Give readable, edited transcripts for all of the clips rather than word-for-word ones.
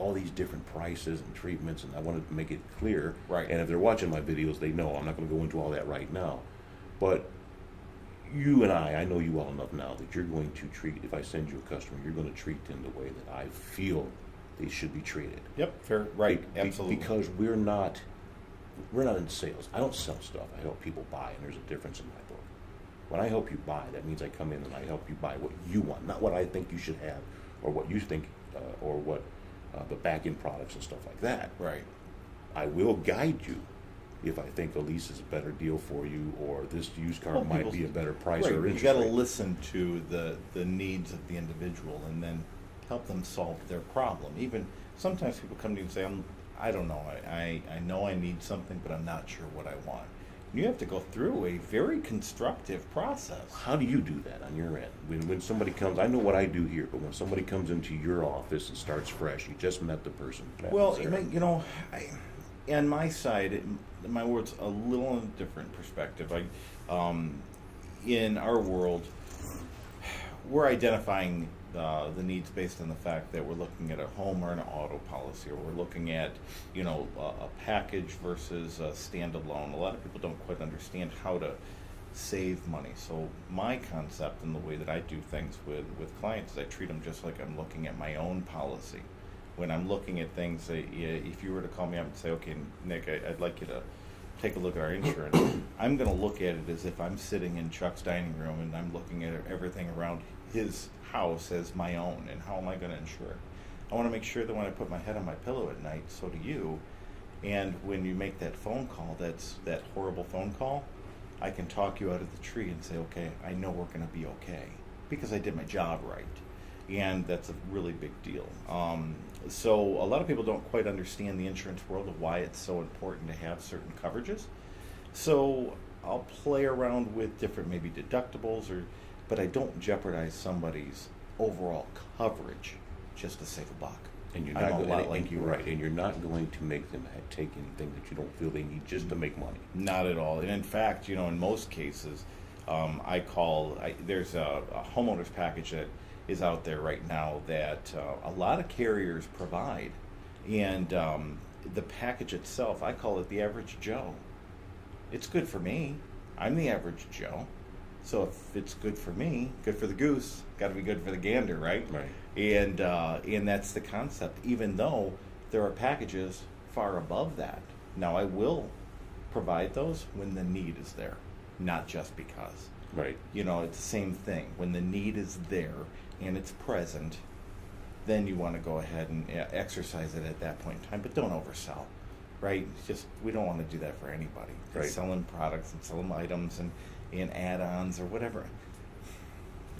all these different prices and treatments, and I wanted to make it clear. Right. And if they're watching my videos, they know I'm not going to go into all that right now. But you and I know you well enough now that you're going to treat, if I send you a customer, you're going to treat them the way that I feel they should be treated. Yep, fair, right, absolutely. Because we're not in sales. I don't sell stuff. I help people buy, and there's a difference in my book. When I help you buy, that means I come in and I help you buy what you want, not what I think you should have, or what you think, or what the back-end products and stuff like that. Right. I will guide you if I think a lease is a better deal for you, or this used car might be a better price or interest you got to rate. listen to the needs of the individual and then help them solve their problem. Even sometimes people come to you and say, I don't know, I know I need something, but I'm not sure what I want. And you have to go through a very constructive process. How do you do that on your end? When somebody comes, I know what I do here, but when somebody comes into your office and starts fresh, you just met the person. Well, on my side, my world's a little on a different perspective. In our world, we're identifying the needs based on the fact that we're looking at a home or an auto policy, or we're looking at, a package versus a standalone. A lot of people don't quite understand how to save money. So my concept and the way that I do things with clients is I treat them just like I'm looking at my own policy. When I'm looking at things, if you were to call me up and say, okay, Nick, I'd like you to take a look at our insurance, I'm going to look at it as if I'm sitting in Chuck's dining room and I'm looking at everything around his house as my own, and how am I going to insure it? I want to make sure that when I put my head on my pillow at night, so do you. And when you make that phone call, that horrible phone call, I can talk you out of the tree and say, okay, I know we're going to be okay because I did my job right. And that's a really big deal. So a lot of people don't quite understand the insurance world of why it's so important to have certain coverages. So I'll play around with different maybe deductibles, but I don't jeopardize somebody's overall coverage just to save a buck. And you're not and you're not going to make them take anything that you don't feel they need just to make money. Not at all. And in fact, in most cases, there's a homeowner's package that is out there right now that a lot of carriers provide, and the package itself, I call it the average Joe. It's good for me. I'm the average Joe. So if it's good for me, good for the goose, got to be good for the gander, right? Right. And that's the concept, even though there are packages far above that. Now, I will provide those when the need is there, not just because. Right. It's the same thing. When the need is there and it's present, then you want to go ahead and exercise it at that point in time, but don't oversell, right? We don't want to do that for anybody. Right. Selling products and selling items and add-ons or whatever.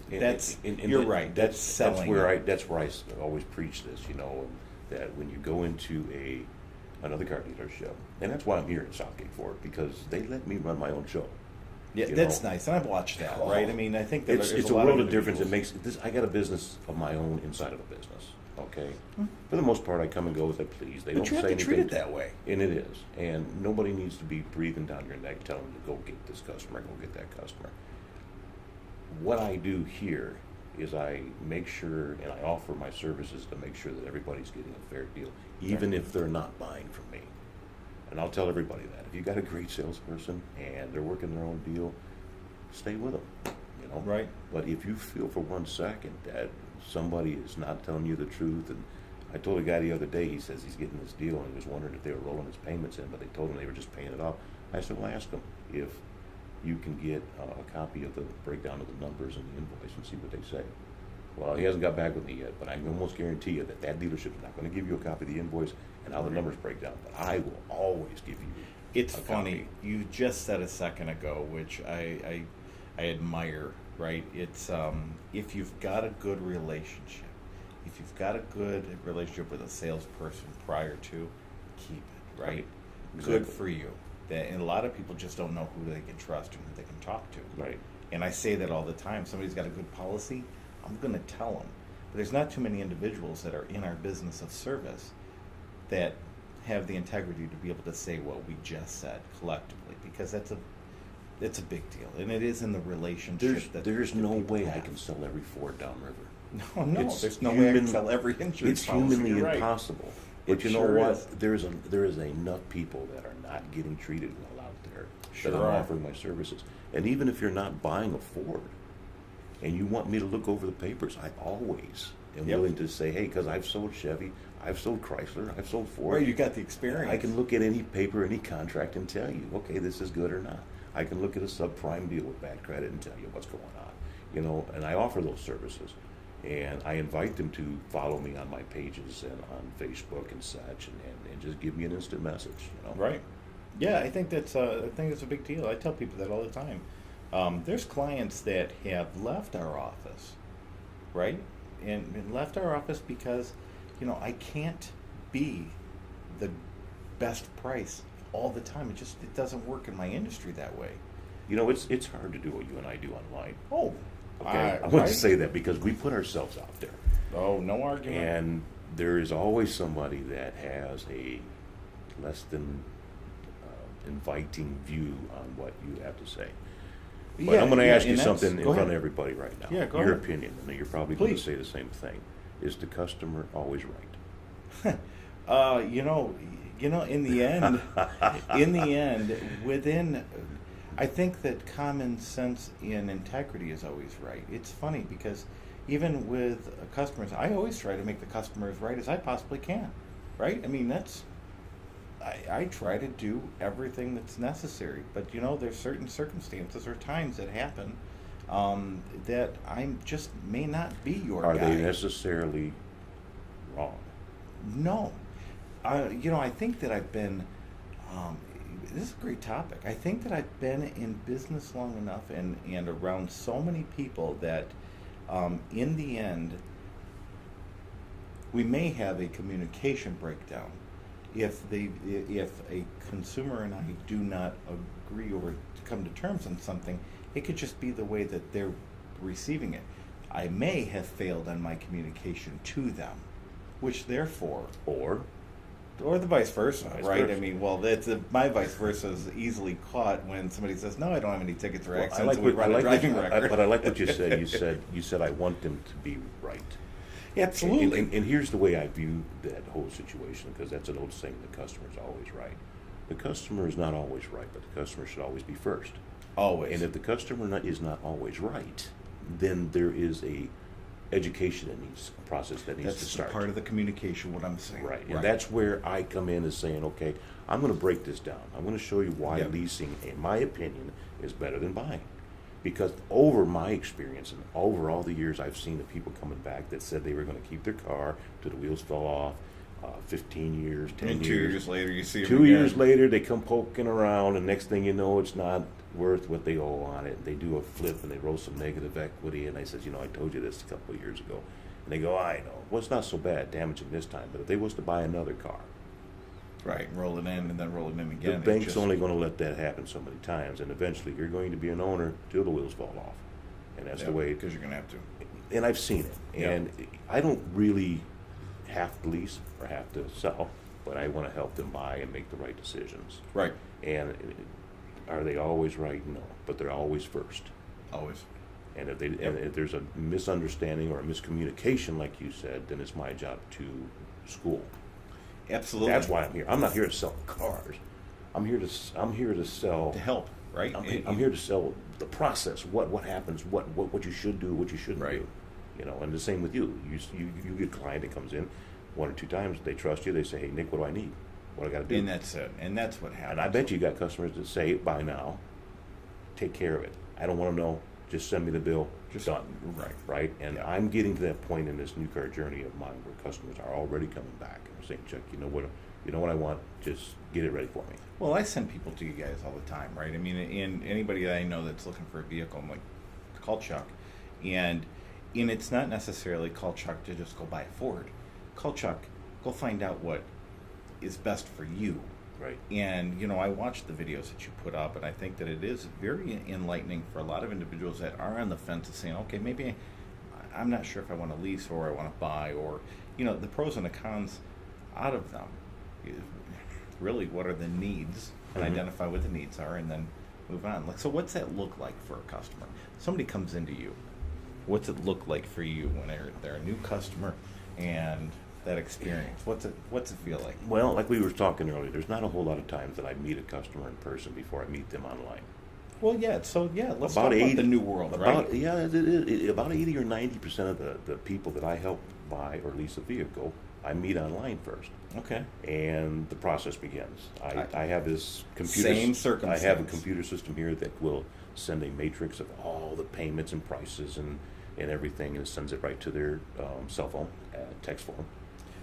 You're right. That's selling. That's where I always preach this. That when you go into another car dealership, and that's why I'm here in Southgate for it, because they let me run my own show. Yeah, that's nice, and I've watched that. Right? I mean, I think that it's a world of difference. It makes this. I got a business of my own inside of a business. Okay, for the most part, I come and go as I please. They don't say anything. But you have to treat it that way, and it is. And nobody needs to be breathing down your neck, telling you to go get this customer, go get that customer. What I do here is I make sure, and I offer my services to make sure that everybody's getting a fair deal, even if they're not buying from me. And I'll tell everybody that. If you got a great salesperson and they're working their own deal, stay with them. Right. But if you feel for 1 second that somebody is not telling you the truth, and I told a guy the other day, he says he's getting this deal, and he was wondering if they were rolling his payments in, but they told him they were just paying it off. I said, well, ask them if you can get a copy of the breakdown of the numbers and the invoice and see what they say. Well, he hasn't got back with me yet, but I can almost guarantee you that dealership is not going to give you a copy of the invoice and how the numbers break down. But I will always give you It's a funny. copy. You just said a second ago, which I admire, right? It's if you've got a good relationship, with a salesperson prior to, keep it, right? Exactly. Good for you. And a lot of people just don't know who they can trust and who they can talk to. Right. And I say that all the time. Somebody's got a good policy, I'm going to tell them. But there's not too many individuals that are in our business of service that have the integrity to be able to say what we just said collectively, because it's a big deal, and it is in the relationship. There's no way I can sell every Ford downriver. No, It's there's no way I can human- sell every insurance It's policy. humanly You're right. impossible. It But you know sure what? is. There is enough people that are not getting treated well out there Sure that I'm are. offering my services. And even if you're not buying a Ford and you want me to look over the papers, I always am Yep. willing to say, hey, because I've sold Chevy, I've sold Chrysler, I've sold Ford. Right, you got the experience. I can look at any paper, any contract, and tell you, okay, this is good or not. I can look at a subprime deal with bad credit and tell you what's going on. You know, and I offer those services, and I invite them to follow me on my pages and on Facebook and such, and just give me an instant message. You know, Right. Yeah, I think that's a big deal. I tell people that all the time. There's clients that have left our office, right, and left our office because, you know, I can't be the best price all the time. It doesn't work in my industry that way. You know, it's hard to do what you and I do online. Oh, Okay, I want right? to say that because we put ourselves out there, Oh, no argument. and there is always somebody that has a less than inviting view on what you have to say. But Yeah, I'm going to yeah, ask you and that's- something in go front of ahead. everybody right now. Yeah, go Your ahead. opinion, and you're probably going to Please. say the same thing. Is the customer always right? You know, in the end, I think that common sense and integrity is always right. It's funny because even with customers, I always try to make the customer as right as I possibly can, right? I mean, I try to do everything that's necessary, but you know, there's certain circumstances or times that happen that I just may not be your Are guy. they necessarily wrong? No. You know, I think that I've been, this is a great topic. I think that I've been in business long enough and around so many people that in the end, we may have a communication breakdown. If a consumer and I do not agree or come to terms on something, it could just be the way that they're receiving it. I may have failed on my communication to them, which therefore, Or or the vice versa, Vice right? versa. I mean, well, my vice versa is easily caught when somebody says, "No, I don't have any tickets or Well, accidents." and we run a driving record. but I like what you said. You said I want them to be right. Absolutely. And here's the way I view that whole situation, because that's an old saying: the customer's always right. The customer is not always right, but the customer should always be first. Always. And if the customer is not always right, then there is a education that needs a process that needs to That's start. part of the communication. What I'm saying. Right, and that's where I come in as saying, okay, I'm going to break this down. I'm going to show you why Yep. leasing, in my opinion, is better than buying. Because over my experience and over all the years I've seen the people coming back that said they were going to keep their car till the wheels fell off, 15 years, 10 And 2 years later, you see them 2 again. years later, they come poking around, and next thing you know, it's not worth what they owe on it. They do a flip, and they roll some negative equity, and I says, I told you this a couple of years ago. And they go, I know. Well, it's not so bad damaging this time, but if they was to buy another car, Right, roll it in and then roll it in the again. It bank's just- only going to let that happen so many times, and eventually you're going to be an owner till the wheels fall off. And that's the way because you're going to have to. and I've seen it. Yeah. And I don't really have to lease or have to sell, but I want to help them buy and make the right decisions. Right, And are they always right? No, but they're always first. always. And if there's a misunderstanding or a miscommunication, like you said, then it's my job to school. Absolutely. That's why I'm here. I'm not here to sell cars. I'm here to sell. to help, right? I'm here to sell the process. What happens? What you should do? What you shouldn't Right. do? And the same with you. You get a client that comes in 1 or 2 times. They trust you. They say, "Hey, Nick, what do I need? What I got to do?" And that's it. And that's what happens. And I bet you got customers that say, "Buy now. Take care of it. I don't want to know. Just send me the bill. Just- done." right. Right. And Yeah. I'm getting to that point in this new car journey of mine where customers are already coming back and saying, "Chuck, you know what I want. Just get it ready for me." Well, I send people to you guys all the time, right? I mean, and anybody that I know that's looking for a vehicle, I'm like, call Chuck. And it's not necessarily call Chuck to just go buy a Ford. Call Chuck, go find out what is best for you. Right. And, I watch the videos that you put up, and I think that it is very enlightening for a lot of individuals that are on the fence of saying, okay, maybe I'm not sure if I want to lease or I want to buy, or, the pros and the cons out of them. Really, what are the needs, and Mhm. identify what the needs are, and then move on. So what's that look like for a customer? Somebody comes into you, What's it look like for you when they're a new customer and that experience? What's it feel like? Well, like we were talking earlier, there's not a whole lot of times that I meet a customer in person before I meet them online. Well, yeah. So yeah, let's About talk 80 about the new world, right? Yeah, about 80 or 90% of the people that I help buy or lease a vehicle, I meet online first. Okay. And the process begins. I have this computer. Same I circumstance. have a computer system here that will send a matrix of all the payments and prices and everything, and it sends it right to their cell phone, text form.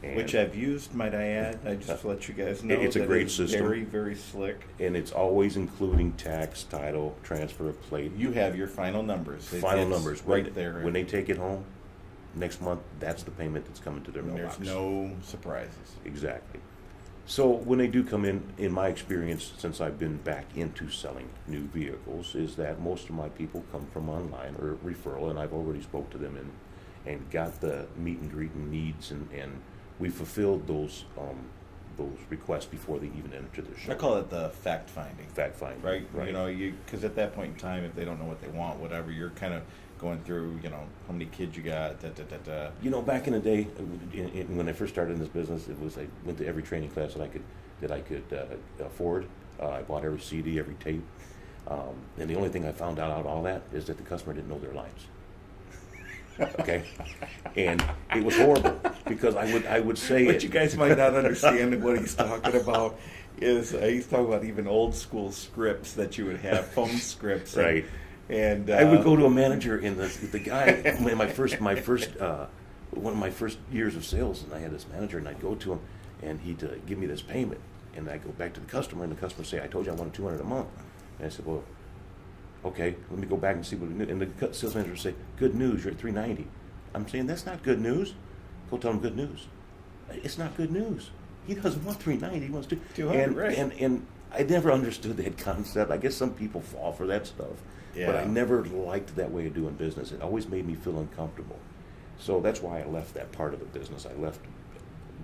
And Which I've used, might I add. I just let you guys know it's a that great it's system. very, very slick. And it's always including tax, title, transfer of plate. You have your final numbers. Final It's numbers right there. When they take it home next month, that's the payment that's coming to their mailbox. There's no surprises. Exactly. So when they do come in my experience, since I've been back into selling new vehicles, is that most of my people come from online or referral, and I've already spoke to them and got the meet and greet and needs, and we fulfilled those requests before they even enter the show. I call it the fact finding. Fact finding. Right? Right. You know, because at that point in time, if they don't know what they want, whatever, you're kind of going through, how many kids you got, Back in the day, when I first started in this business, I went to every training class that I could afford. I bought every CD, every tape, and the only thing I found out all that is that the customer didn't know their lines. Okay, and it was horrible because I would say What it. you guys might not understand what he's talking about is he's talking about even old school scripts that you would have, phone scripts. Right. And I would go to a manager, and the guy in my first one of my first years of sales, and I had this manager, and I'd go to him, and he'd give me this payment, and I go back to the customer, and the customer would say, "I told you I wanted $200 a month," and I said, "Well, okay, let me go back and see what." And the sales manager would say, "Good news, you're at $390." I'm saying that's not good news. Go tell him good news. It's not good news. He doesn't want $390. He wants $200, right? And I never understood that concept. I guess some people fall for that stuff. Yeah. But I never liked that way of doing business. It always made me feel uncomfortable. So that's why I left that part of the business. I left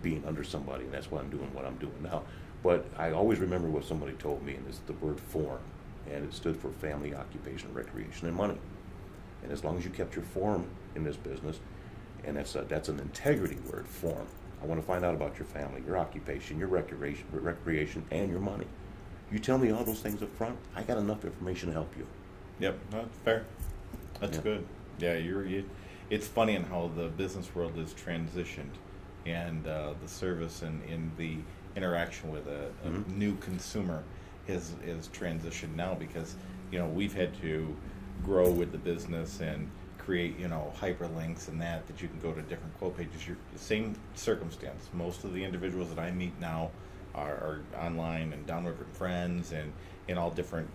being under somebody, and that's why I'm doing what I'm doing now. But I always remember what somebody told me, and it's the word form. And it stood for family, occupation, recreation, and money. And as long as you kept your form in this business, and that's an integrity word, form. I want to find out about your family, your occupation, your recreation, and your money. You tell me all those things up front, I got enough information to help you. Yep, that's fair. That's Yeah. good. Yeah, it's funny in how the business world has transitioned, and the service and in the interaction with a Mm-hmm. new consumer is transitioned now because we've had to grow with the business and create hyperlinks and that you can go to different quote pages. You're the same circumstance. Most of the individuals that I meet now are online and download from friends and in all different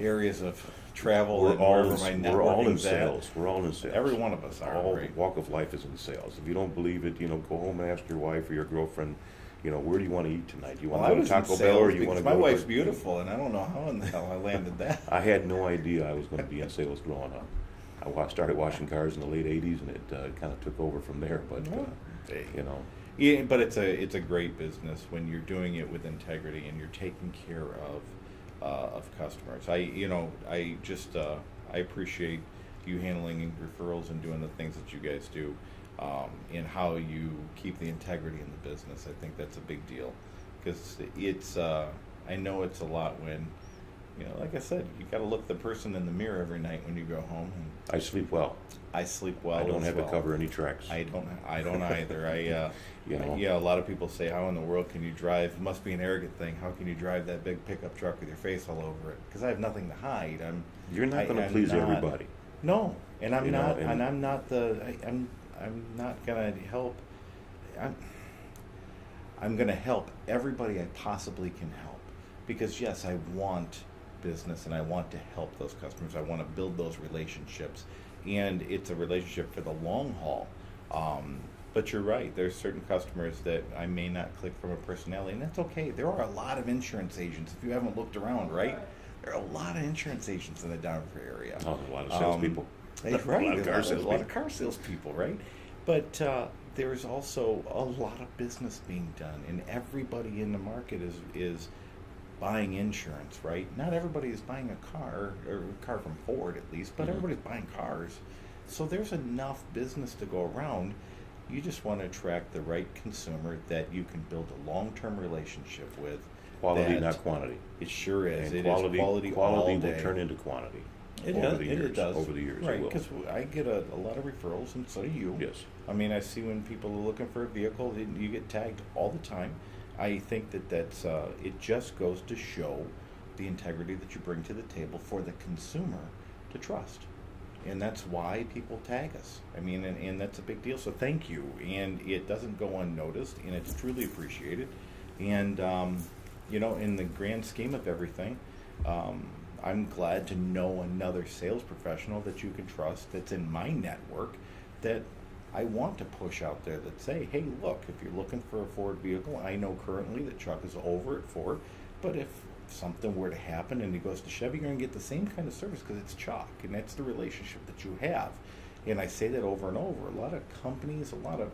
areas of travel. We're and all wherever my we're all in networking's at. sales. We're all in sales. Every one of us are. All Right? walk of life is in sales. If you don't believe it, go home and ask your wife or your girlfriend. Where do you want to eat tonight? Do you want Well, to I go was to in Taco sales Bell or you because want to my go? wife's to beautiful, and I don't know how in the hell I landed that. I had no idea I was going to be in sales growing up. I started washing cars in the late '80s, and it kind of took over from there. But Yeah, but it's a great business when you're doing it with integrity and you're taking care of customers. I appreciate you handling referrals and doing the things that you guys do, and how you keep the integrity in the business. I think that's a big deal because I know it's a lot when. Like I said, you got to look the person in the mirror every night when you go home. And I sleep well. I sleep well. I don't as have well. to cover any tracks. I don't either. You A lot of people say, "How in the world can you drive?" It must be an arrogant thing. How can you drive that big pickup truck with your face all over it? Because I have nothing to hide. You're not going to please everybody. No, and I'm not. And I'm not I'm not going to help. I'm going to help everybody I possibly can help, because yes, I want business and I want to help those customers. I want to build those relationships, and it's a relationship for the long haul. But you're right, there's certain customers that I may not click from a personality, and that's okay. There are a lot of insurance agents. If you haven't looked around, right, there are a lot of insurance agents in the Denver area. Oh, a lot of salespeople. Right, A a lot of car salespeople, right? But there's also a lot of business being done, and everybody in the market is buying insurance, right? Not everybody is buying a car, or a car from Ford at least, but everybody's buying cars. So there's enough business to go around. You just want to attract the right consumer that you can build a long-term relationship with. Quality, not quantity. It sure is. And It quality, is quality quality all will day. turn into quantity. It over does. the years. It does. Over the years, right? it will. Because I get a lot of referrals, and so do you. Yes. I mean, I see when people are looking for a vehicle, you get tagged all the time. I think that's it just goes to show the integrity that you bring to the table for the consumer to trust. And that's why people tag us. I mean, and that's a big deal. So thank you. And it doesn't go unnoticed, and it's truly appreciated. And, in the grand scheme of everything, I'm glad to know another sales professional that you can trust that's in my network that I want to push out there that say, hey, look, if you're looking for a Ford vehicle, I know currently that Chuck is over at Ford, but if something were to happen and he goes to Chevy, you're going to get the same kind of service because it's Chuck, and that's the relationship that you have. And I say that over and over. A lot of companies, a lot of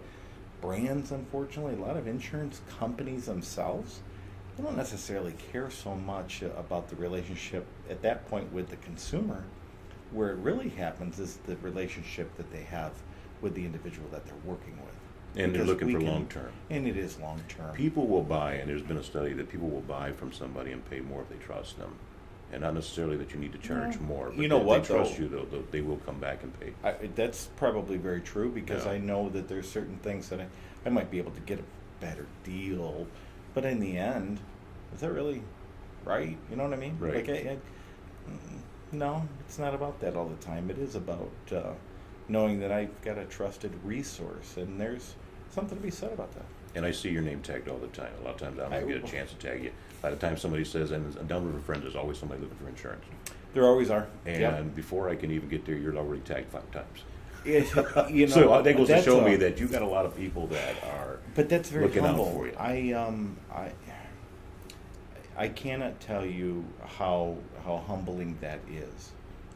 brands, unfortunately, a lot of insurance companies themselves, they don't necessarily care so much about the relationship at that point with the consumer. Where it really happens is the relationship that they have with the individual that they're working with. And they're Because looking we for can- long term. And it is long term. People will buy, and there's been a study that people will buy from somebody and pay more if they trust them. And not necessarily that you need to charge Yeah. more, but You know if what, they trust though? you, they will come back and pay. That's probably very true because Yeah. I know that there's certain things that I might be able to get a better deal, but in the end, is that really right? You know what I mean? Right. Like no, it's not about that all the time. It is about knowing that I've got a trusted resource, and there's something to be said about that. And I see your name tagged all the time. A lot of times I don't even get a chance to tag you. By the time somebody says, and down with a friend, there's always somebody looking for insurance. There always are. And Yep. before I can even get there, you're already tagged 5 times. So that goes to show me that you got a lot of people that are But that's very looking humble. out for you. I cannot tell you how humbling that is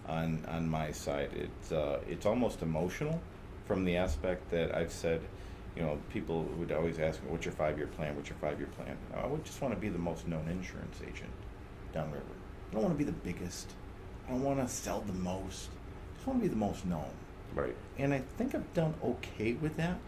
on my side. It's almost emotional from the aspect that I've said, people would always ask me, what's your 5-year plan? What's your 5-year plan? I would just want to be the most known insurance agent downriver. I don't want to be the biggest. I don't want to sell the most. I just want to be the most known. Right. And I think I've done okay with that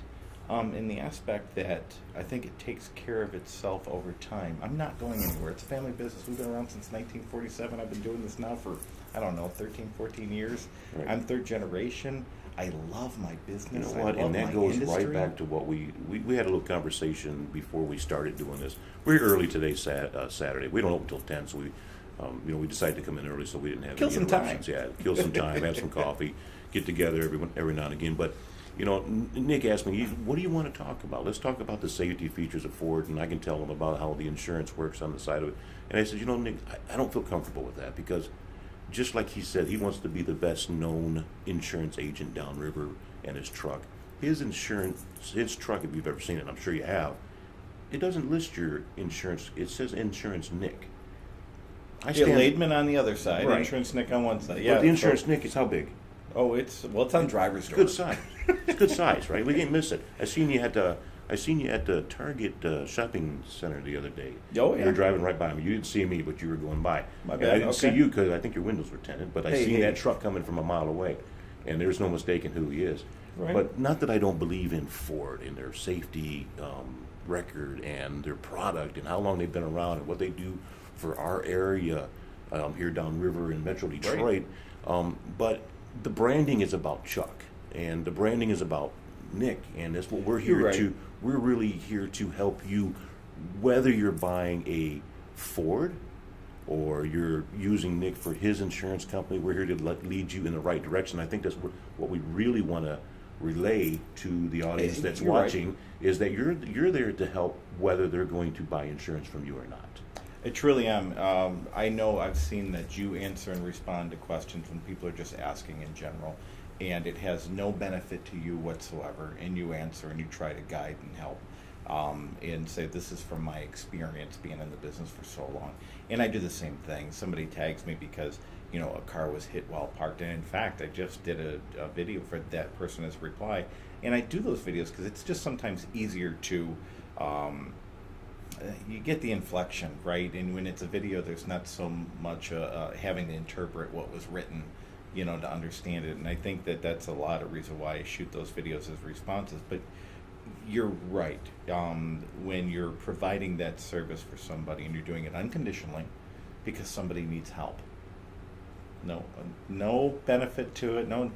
in the aspect that I think it takes care of itself over time. I'm not going anywhere. It's a family business. We've been around since 1947. I've been doing this now for, 13, 14 years. Right. I'm 3rd generation. I love my business. You know what? I love And that my goes industry. right back to what we had a little conversation before we started doing this. We're early today, Saturday. We don't open until 10, so we decided to come in early so we didn't have Kill any some time. interruptions. Yeah, kill some time, have some coffee, get together every now and again. But Nick asked me, what do you want to talk about? Let's talk about the safety features of Ford, and I can tell him about how the insurance works on the side of it. And I said, Nick, I don't feel comfortable with that because just like he said, he wants to be the best known insurance agent downriver, and his truck. His truck, if you've ever seen it, and I'm sure you have, it doesn't list your insurance. It says Insurance Nick. Laidman on the other side, Right. Insurance Nick on one side. But Yeah, the Insurance Nick is how big? Oh, it's on driver's door. Good size. It's good size, right? We didn't miss it. I seen you at the Target shopping center the other day. Oh, You yeah. were driving right by me. You didn't see me, but you were going by. My And bad, I didn't see okay. you because I think your windows were tinted, but I Hey, seen hey. that truck coming from a mile away, and there's no mistaking who he is. Right. But not that I don't believe in Ford and their safety record and their product and how long they've been around and what they do for our area here downriver in Metro Detroit. But the branding is about Chuck, and the branding is about Nick, and that's what we're here You're right. to. We're really here to help you, whether you're buying a Ford or you're using Nick for his insurance company. We're here to lead you in the right direction. I think that's what we really want to relay to the audience that's You're right. watching is that you're there to help whether they're going to buy insurance from you or not. I truly am. I know I've seen that you answer and respond to questions when people are just asking in general, and it has no benefit to you whatsoever, and you answer and you try to guide and help, and say, this is from my experience being in the business for so long. And I do the same thing. Somebody tags me because, a car was hit while parked, and in fact, I just did a video for that person as a reply, and I do those videos because it's just sometimes easier to you get the inflection, right? And when it's a video, there's not so much having to interpret what was written, to understand it. And I think that that's a lot of reason why I shoot those videos as responses. But you're right. When you're providing that service for somebody and you're doing it unconditionally because somebody needs help, no benefit to it. No,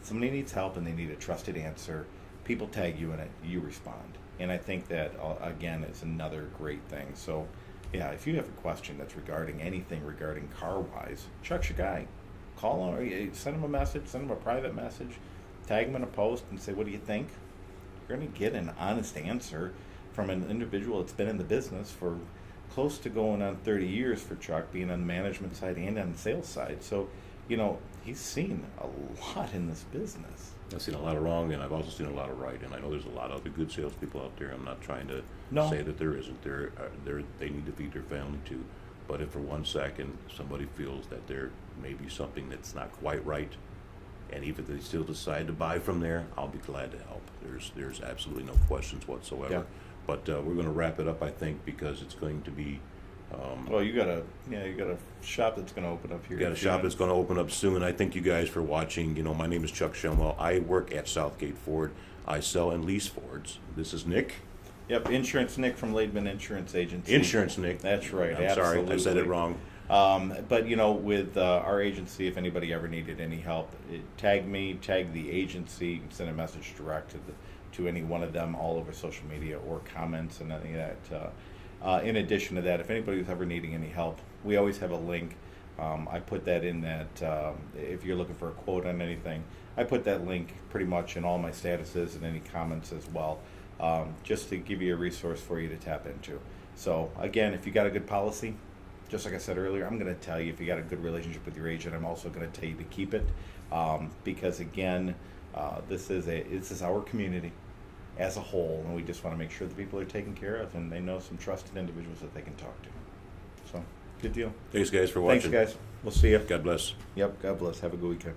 somebody needs help and they need a trusted answer. People tag you in it, you respond. And I think that, again, is another great thing. So, yeah, if you have a question that's regarding anything regarding car-wise, Chuck's your guy. Call him, or send him a message, send him a private message, tag him in a post and say, what do you think? You're going to get an honest answer from an individual that's been in the business for close to going on 30 years for Chuck, being on the management side and on the sales side. So, he's seen a lot in this business. I've seen a lot of wrong, and I've also seen a lot of right. And I know there's a lot of other good salespeople out there. I'm not trying to say that there isn't. They need to feed their family too. But if for 1 second somebody feels that there may be something that's not quite right, and even if they still decide to buy from there, I'll be glad to help. There's absolutely no questions whatsoever. Yeah. But we're going to wrap it up, I think, because it's going to be. Well, you got a shop that's going to open up here. Got a shop that's going to open up soon. I thank you guys for watching. My name is Chuck Shemwell. I work at Southgate Ford. I sell and lease Fords. This is Nick. Yep, Insurance Nick from Laidman Insurance Agency. Insurance Nick. That's right. I'm absolutely. sorry, I said it wrong. But with our agency, if anybody ever needed any help, tag me, tag the agency, and send a message direct to any one of them all over social media or comments and any of that. In addition to that, if anybody's ever needing any help, we always have a link. I put that in that if you're looking for a quote on anything, I put that link pretty much in all my statuses and any comments as well, just to give you a resource for you to tap into. So again, if you got a good policy, just like I said earlier, I'm going to tell you if you got a good relationship with your agent, I'm also going to tell you to keep it, because again, this is our community as a whole, and we just want to make sure the people are taken care of and they know some trusted individuals that they can talk to. So, good deal. Thanks, guys, for watching. Thanks, guys. We'll see you. God bless. Yep, God bless. Have a good weekend.